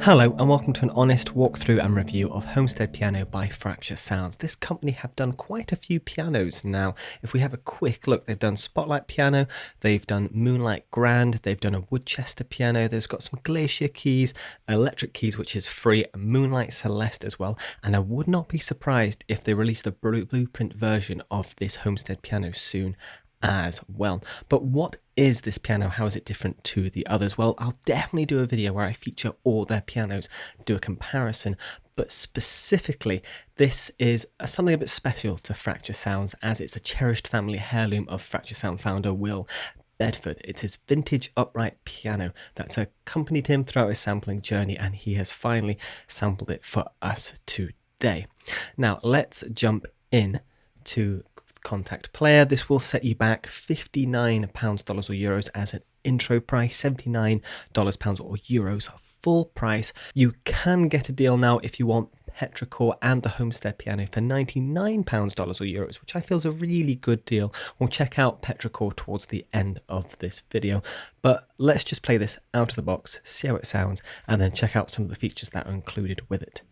Hello and welcome to an honest walkthrough and review of Homestead Piano by Fracture Sounds. This company have done quite a few pianos now. If we have a quick look, they've done Spotlight Piano, they've done Moonlight Grand, they've done a Woodchester piano, there's got some Glacier keys, electric keys which is free, and Moonlight Celeste as well, and I would not be surprised if they release the blueprint version of this Homestead piano soon as well. But what is this piano? How is it different to the others? Well, I'll definitely do a video where I feature all their pianos, do a comparison, but specifically this is something a bit special to Fracture Sounds, as it's a cherished family heirloom of Fracture Sound founder Will Bedford. It's his vintage upright piano that's accompanied him throughout his sampling journey, and he has finally sampled it for us today. Now let's jump in to Kontakt player. This will set you back £59 dollars or euros as an intro price, $79 pounds or euros full price. You can get a deal now if you want Patrichor and the Homestead piano for £99 dollars or euros, which I feel is a really good deal. We'll check out Patrichor towards the end of this video, but let's just play this out of the box, see how it sounds, and then check out some of the features that are included with it.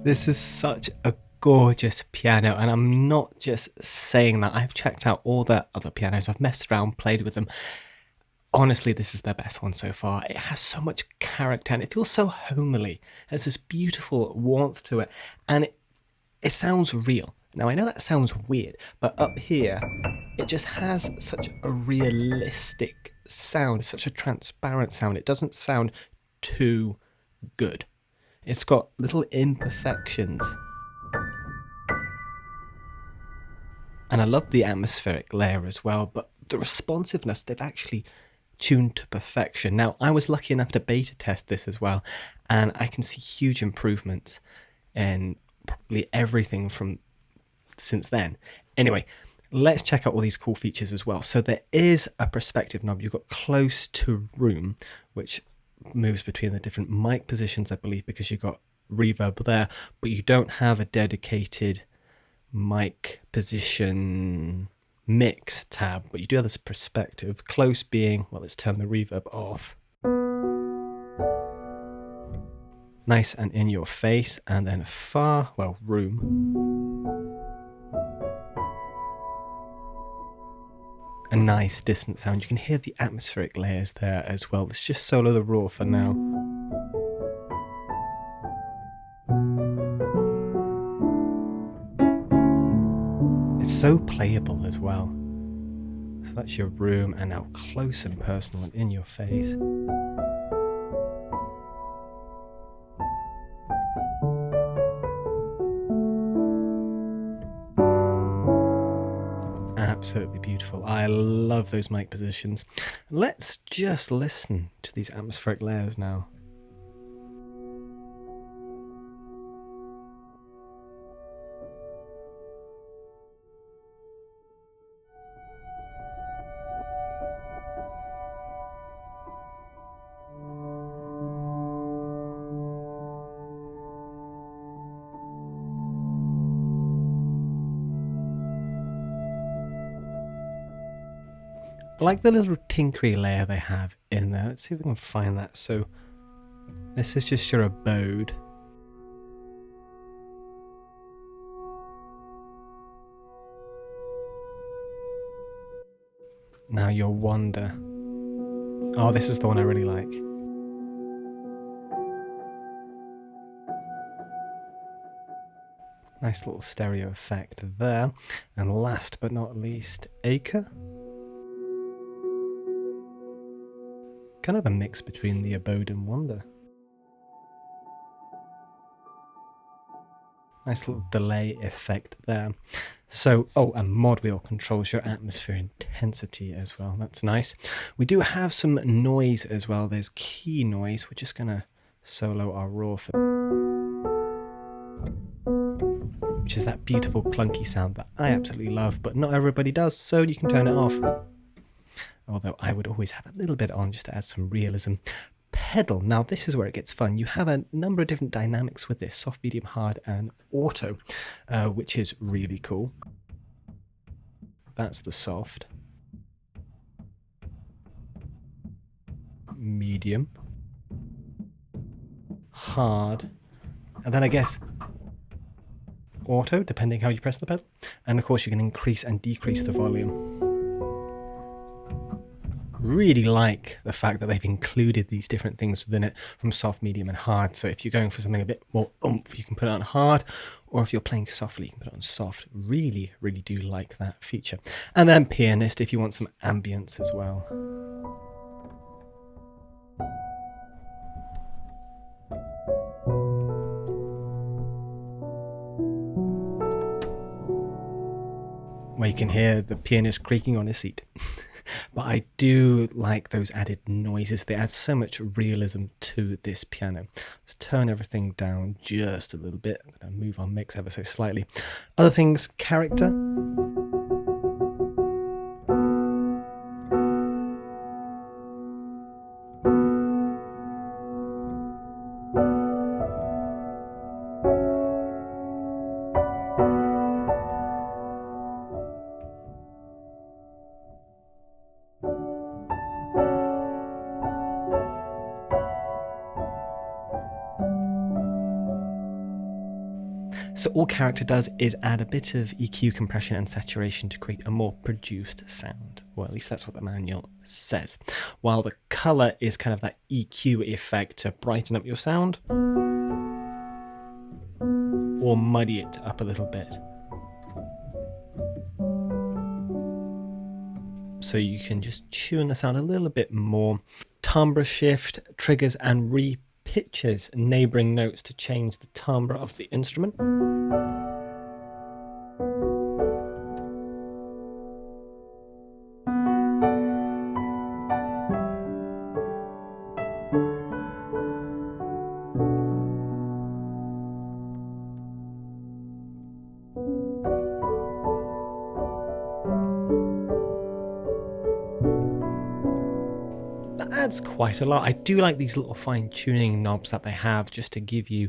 This is such a gorgeous piano, and I'm not just saying that. I've checked out all their other pianos, I've messed around, played with them. Honestly, this is their best one so far. It has so much character and it feels so homely. It has this beautiful warmth to it, and it sounds real. Now I know that sounds weird, but up here it just has such a realistic sound, such a transparent sound. It doesn't sound too good. It's got little imperfections. And I love the atmospheric layer as well, but the responsiveness, they've actually tuned to perfection. Now, I was lucky enough to beta test this as well, and I can see huge improvements in probably everything from since then. Anyway, let's check out all these cool features as well. So there is a perspective knob. You've got close to room, which moves between the different mic positions, I believe, because you've got reverb there, but you don't have a dedicated mic position mix tab, but you do have this perspective. Close being, well, let's turn the reverb off. Nice and in your face. And then far, well, room. A nice distant sound. You can hear the atmospheric layers there as well. Let's just solo the raw for now. It's so playable as well. So that's your room, and now close and personal and in your face. Absolutely beautiful. I love those mic positions. Let's just listen to these atmospheric layers now. I like the little tinkery layer they have in there. Let's see if we can find that. So this is just your abode. Now your wonder. Oh, this is the one I really like. Nice little stereo effect there. And last but not least, acre. Kind of a mix between the Abode and Wonder. Nice little delay effect there. So, oh, and mod wheel controls your atmosphere intensity as well. That's nice. We do have some noise as well. There's key noise. We're just going to solo our raw, which is that beautiful clunky sound that I absolutely love, but not everybody does, so you can turn it off. Although I would always have a little bit on just to add some realism. Pedal. Now this is where it gets fun. You have a number of different dynamics with this: soft, medium, hard, and auto, which is really cool. That's the soft. Medium. Hard. And then I guess auto, depending how you press the pedal. And of course you can increase and decrease the volume. Really like the fact that they've included these different things within it, from soft, medium, and hard. So if you're going for something a bit more oomph, you can put it on hard, or if you're playing softly, you can put it on soft. Really, really do like that feature. And then pianist, if you want some ambience as well. Where you can hear the pianist creaking on his seat. But I do like those added noises. They add so much realism to this piano. Let's turn everything down just a little bit. I'm going to move our mix ever so slightly. Other things, character. So all character does is add a bit of EQ, compression and saturation to create a more produced sound. Well, at least that's what the manual says. While the color is kind of that EQ effect to brighten up your sound or muddy it up a little bit. So you can just tune the sound a little bit more. Timbre shift triggers and re-pitches neighboring notes to change the timbre of the instrument. Adds quite a lot. I do like these little fine-tuning knobs that they have just to give you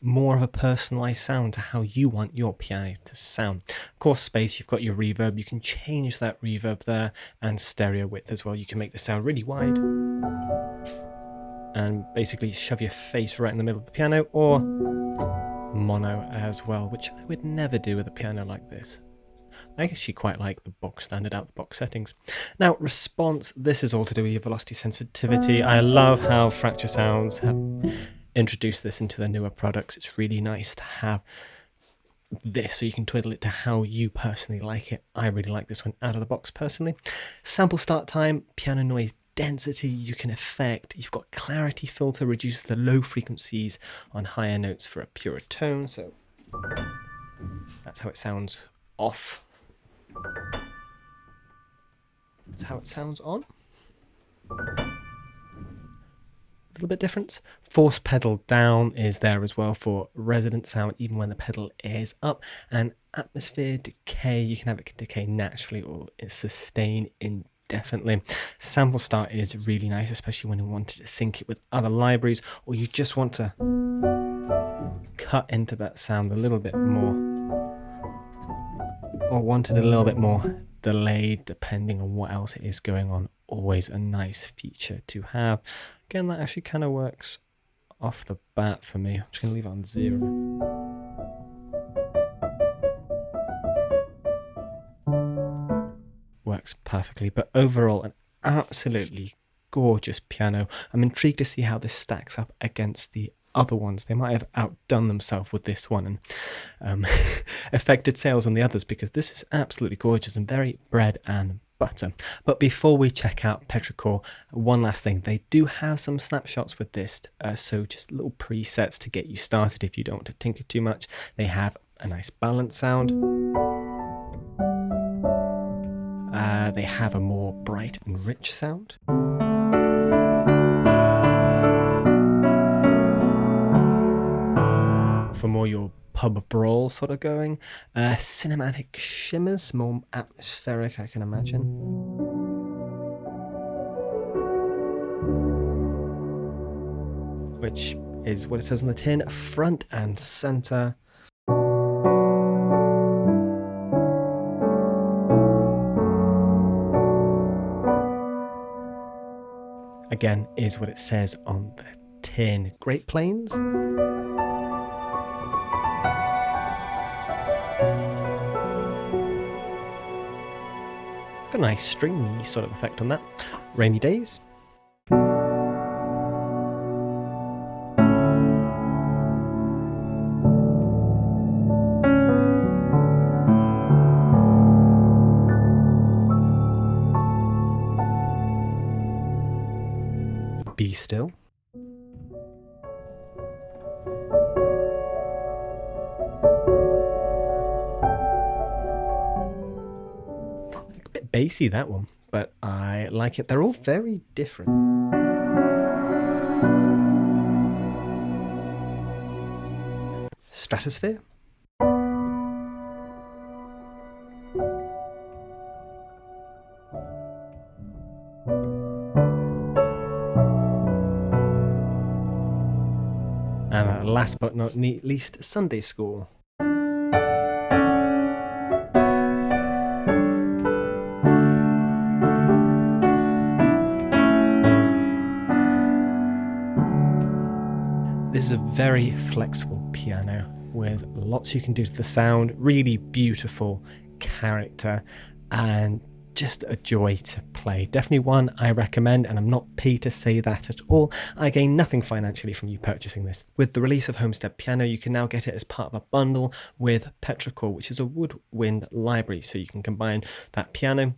more of a personalized sound to how you want your piano to sound. Of course, space, you've got your reverb. You can change that reverb there, and stereo width as well. You can make the sound really wide and basically shove your face right in the middle of the piano, or mono as well, which I would never do with a piano like this. I actually quite like the box standard out the box settings. Now, response, this is all to do with your velocity sensitivity. I love how Fracture Sounds have introduced this into their newer products. It's really nice to have this so you can twiddle it to how you personally like it. I really like this one out of the box personally. Sample start time, piano noise density you can affect. You've got clarity filter, reduces the low frequencies on higher notes for a purer tone. So that's how it sounds off. That's how it sounds on. A little bit different. Force pedal down is there as well for resonant sound, even when the pedal is up. And atmosphere decay, you can have it decay naturally or sustain indefinitely. Sample start is really nice, especially when you want to sync it with other libraries, or you just want to cut into that sound a little bit more, or wanted a little bit more delayed depending on what else it is going on. Always a nice feature to have. Again, that actually kind of works off the bat for me. I'm just going to leave it on 0. Works perfectly, but overall an absolutely gorgeous piano. I'm intrigued to see how this stacks up against the other ones. They might have outdone themselves with this one and affected sales on the others, because this is absolutely gorgeous and very bread and butter. But before we check out Patrichor, one last thing, they do have some snapshots with this, so just little presets to get you started if you don't want to tinker too much. They have a nice balance sound. They have a more bright and rich sound. For more your pub brawl sort of going. Cinematic shimmers, more atmospheric, I can imagine. Which is what it says on the tin, front and center. Again, is what it says on the tin. Great Plains. Got a nice stringy sort of effect on that. Rainy Days. Be Still. A bit bassy, that one, but I like it. They're all very different. Stratosphere. And last but not least, Sunday School. This is a very flexible piano with lots you can do to the sound, really beautiful character, and just a joy to play. Definitely one I recommend, and I'm not paid to say that at all. I gain nothing financially from you purchasing this. With the release of Homestead Piano, you can now get it as part of a bundle with Patrichor, which is a woodwind library, so you can combine that piano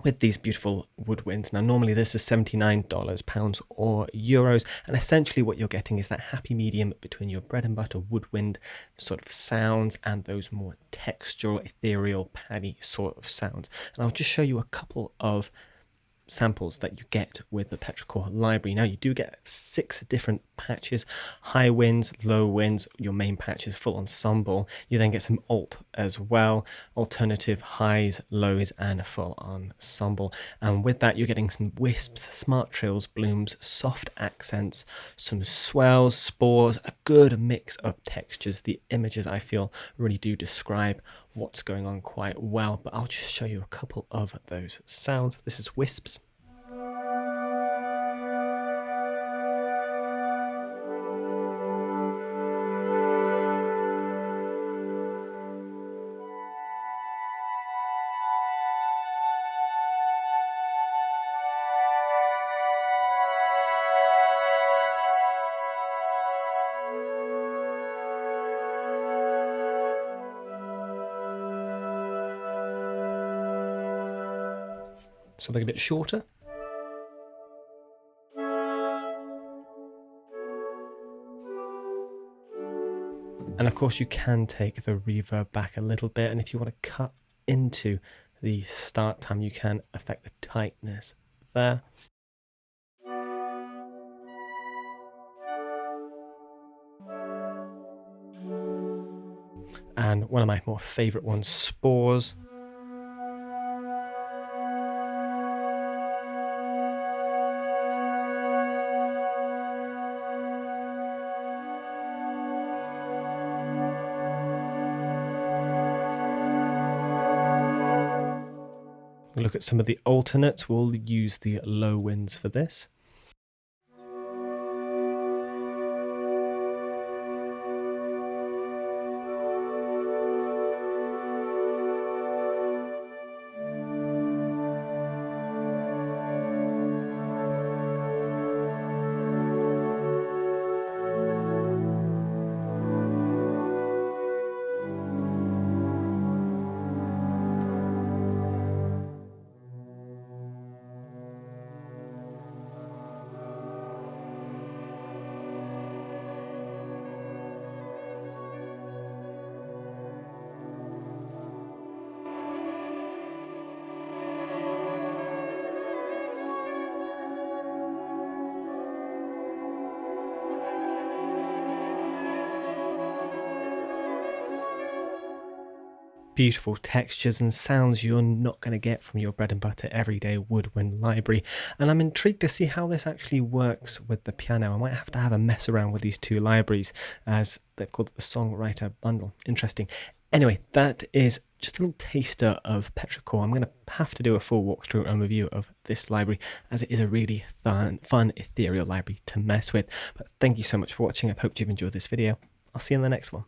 with these beautiful woodwinds. Now normally this is $79, pounds or euros, and essentially what you're getting is that happy medium between your bread and butter woodwind sort of sounds and those more textural, ethereal, paddy sort of sounds. And I'll just show you a couple of samples that you get with the Patrichor library. Now you do get 6 different patches: high winds, low winds, your main patch is full ensemble. You then get some alt as well, alternative highs, lows, and a full ensemble. And with that you're getting some wisps, smart trills, blooms, soft accents, some swells, spores, a good mix of textures. The images I feel really do describe what's going on quite well, but I'll just show you a couple of those sounds. This is wisps. Something a bit shorter. And of course you can take the reverb back a little bit, and if you want to cut into the start time you can affect the tightness there. And one of my more favourite ones, spores. Look at some of the alternates. We'll use the low winds for this. beautiful textures and sounds you're not going to get from your bread and butter everyday woodwind library. And I'm intrigued to see how this actually works with the piano. I might have a mess around with these two libraries, as they've called it the Songwriter Bundle. Interesting. Anyway, that is just a little taster of Patrichor. I'm going to have to do a full walkthrough and review of this library, as it is a really fun ethereal library to mess with. But thank you so much for watching. I hope you've enjoyed this video. I'll see you in the next one.